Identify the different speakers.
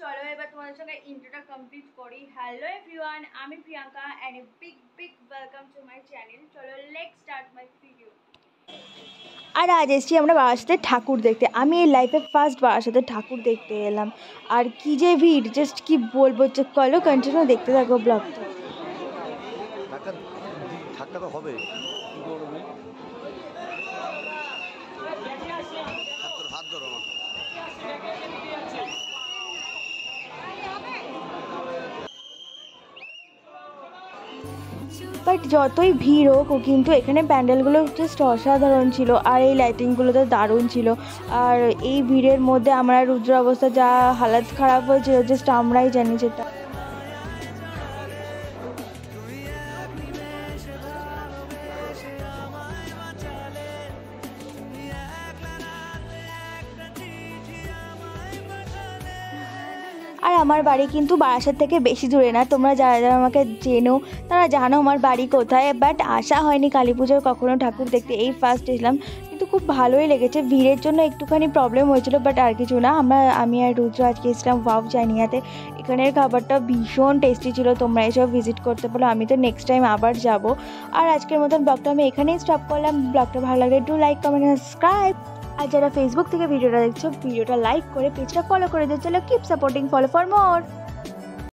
Speaker 1: চলো এবার তোমাদের সঙ্গে ইন্ট্রোটা কমপ্লিট করি। হ্যালো এভরিওয়ান, আমি Priyanka and a big welcome to my channel. চলো লেটস স্টার্ট মাই ভিডিও। আর আজ এসেছি আমরা বারাসাতে ঠাকুর দেখতে। আমি এই লাইফে ফার্স্ট বারাসাতে ঠাকুর দেখতে এলাম। আর কি যে ভিড়, জাস্ট কি বলবো। চলো কন্টিনিউ দেখতে থাকো ব্লগটা।
Speaker 2: হবে হাত ধরো।
Speaker 1: বাট যতই ভিড় হোক কিন্তু এখানে প্যান্ডেলগুলো জাস্ট অসাধারণ ছিল আর এই লাইটিংগুলো তো দারুণ ছিল। আর এই ভিড়ের মধ্যে আমরা রুদ্র অবস্থা যা হালাত খারাপ হয়েছিল জাস্ট আমরাই জানি যেটা। আর আমার বাড়ি কিন্তু বারাসাত থেকে বেশি দূরে না। তোমরা যারা যারা আমাকে চেনো তারা জানো আমার বাড়ি কোথায়। বাট আসা হয়নি কালী পুজোর কখনো ঠাকুর দেখতে, এই ফার্স্ট এসলাম। কিন্তু খুব ভালোই লেগেছে। ভিড়ের জন্য একটুখানি প্রবলেম হয়েছিল, বাট আর কিছু না। আমি আর রুদ্র আজকে এসলাম ওয়াও চাইনিয়াতে। এখানের খাবারটা ভীষণ টেস্টি ছিল। তোমরা এসব ভিজিট করতে পারো, আমি তো নেক্সট টাইম আবার যাব। আর আজকের মতন ব্লগটা আমি এখানেই স্টপ করলাম। ব্লগটা ভালো লাগলে একটু লাইক কমেন্ট সাবস্ক্রাইব। আর যারা ফেসবুক থেকে ভিডিওটা দেখছো, ভিডিওটা লাইক করে পেজটা ফলো করে দিও। চলো keep supporting, follow for more.